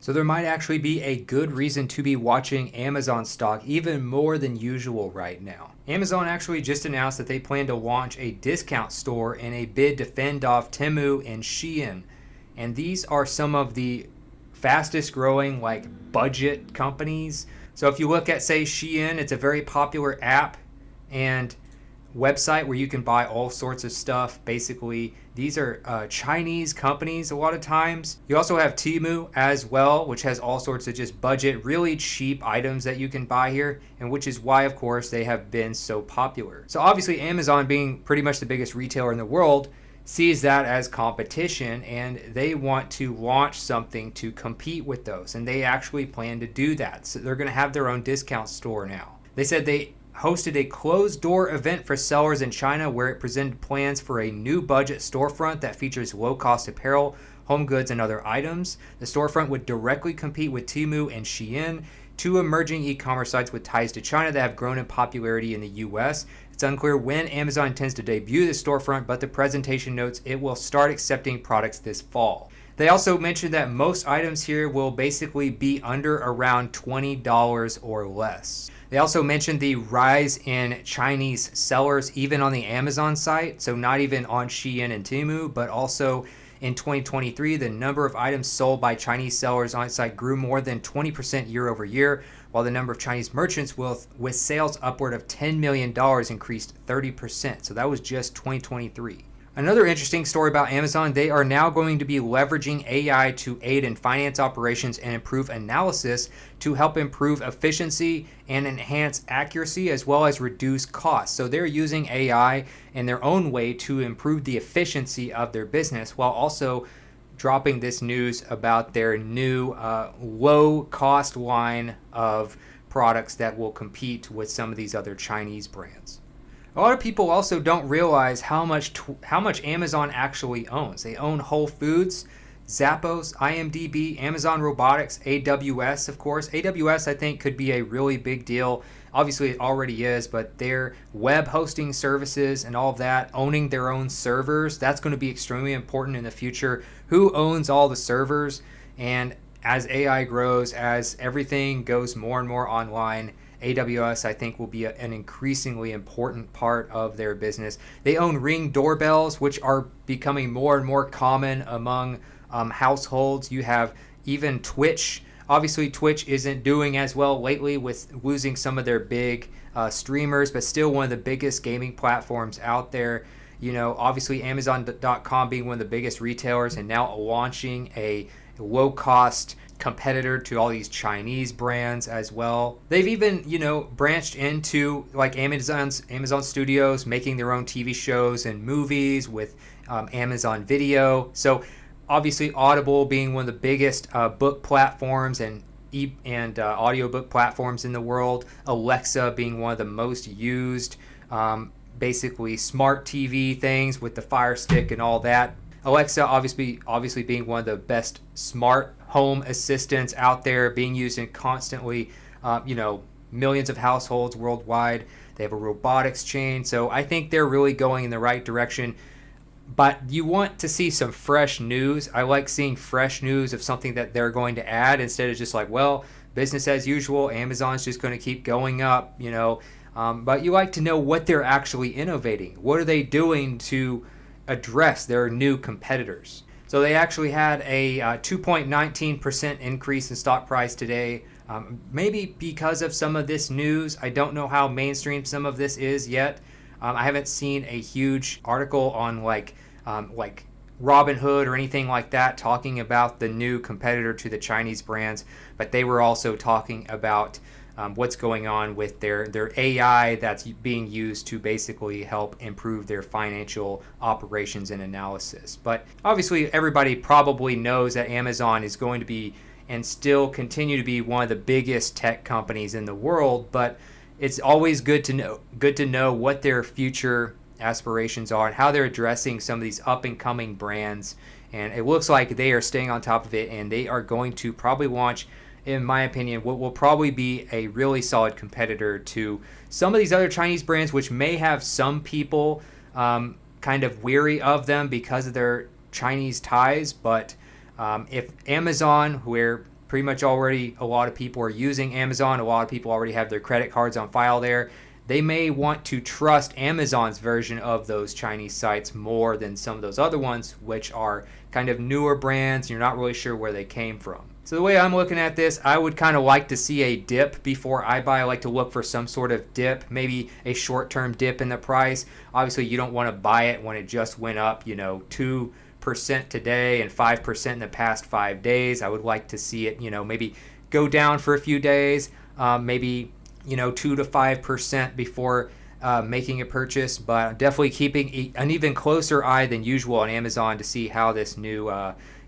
So there might actually be a good reason to be watching Amazon stock even more than usual right now. Amazon actually just announced that they plan to launch a discount store in a bid to fend off Temu and Shein. And these are some of the fastest growing like budget companies. So if you look at say Shein, it's a very popular app and website where you can buy all sorts of stuff. Basically, these are Chinese companies a lot of times. You also have Temu as well, which has all sorts of just budget, really cheap items that you can buy here, and which is why, of course, they have been so popular. So obviously, Amazon being pretty much the biggest retailer in the world sees that as competition, and they want to launch something to compete with those, and they actually plan to do that. So they're going to have their own discount store now. They said they hosted a closed door event for sellers in China where it presented plans for a new budget storefront that features low cost apparel, home goods, and other items. The storefront would directly compete with Temu and Shein, two emerging e-commerce sites with ties to China that have grown in popularity in the US. It's unclear when Amazon intends to debut the storefront, but the presentation notes it will start accepting products this fall. They also mentioned that most items here will basically be under around $20 or less. They also mentioned the rise in Chinese sellers even on the Amazon site, so not even on Shein and Temu, but also in 2023, the number of items sold by Chinese sellers on its site grew more than 20% year over year, while the number of Chinese merchants with sales upward of $10 million increased 30%. So that was just 2023. Another interesting story about Amazon, they are now going to be leveraging AI to aid in finance operations and improve analysis to help improve efficiency and enhance accuracy as well as reduce costs. So they're using AI in their own way to improve the efficiency of their business while also dropping this news about their new low cost line of products that will compete with some of these other Chinese brands. A lot of people also don't realize how much Amazon actually owns. They own Whole Foods, Zappos, IMDb, Amazon Robotics, AWS, of course. AWS, I think, could be a really big deal. Obviously, it already is, but their web hosting services and all of that, owning their own servers, that's going to be extremely important in the future. Who owns all the servers? And as AI grows, as everything goes more and more online, AWS, I think, will be an increasingly important part of their business. They own Ring doorbells, which are becoming more and more common among households. You have even Twitch. Obviously, Twitch isn't doing as well lately with losing some of their big streamers, but still one of the biggest gaming platforms out there. You know, obviously Amazon.com being one of the biggest retailers and now launching a low-cost competitor to all these Chinese brands as well. They've even, branched into like Amazon Studios, making their own TV shows and movies with Amazon Video. So obviously Audible being one of the biggest book platforms and audiobook platforms in the world. Alexa being one of the most used basically smart TV things with the Fire Stick and all that. Alexa obviously being one of the best smart home assistants out there, being used in constantly, millions of households worldwide. They have a robotics chain, so I think they're really going in the right direction. But you want to see some fresh news. I like seeing fresh news of something that they're going to add instead of just like, well, business as usual. Amazon's just going to keep going up, But you like to know what they're actually innovating. What are they doing to address their new competitors? So they actually had a 2.19% increase in stock price today. Maybe because of some of this news. I don't know how mainstream some of this is yet. I haven't seen a huge article on like Robinhood or anything like that talking about the new competitor to the Chinese brands, but they were also talking about what's going on with their AI that's being used to basically help improve their financial operations and analysis. But obviously everybody probably knows that Amazon is going to be and still continue to be one of the biggest tech companies in the world, but it's always good to know what their future aspirations are and how they're addressing some of these up and coming brands. And it looks like they are staying on top of it, and they are going to probably launch, in my opinion, what will probably be a really solid competitor to some of these other Chinese brands, which may have some people kind of weary of them because of their Chinese ties. But if Amazon, where pretty much already a lot of people are using Amazon. A lot of people already have their credit cards on file there. They may want to trust Amazon's version of those Chinese sites more than some of those other ones, which are kind of newer brands. You're not really sure where they came from. So the way I'm looking at this, I would kind of like to see a dip before I buy. I like to look for some sort of dip, maybe a short-term dip in the price. Obviously, you don't want to buy it when it just went up, 2% today and 5% in the past 5 days. I would like to see it, maybe go down for a few days, maybe 2 to 5% before making a purchase, but definitely keeping an even closer eye than usual on Amazon to see how this new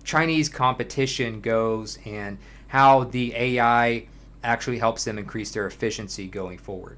Chinese competition goes and how the AI actually helps them increase their efficiency going forward.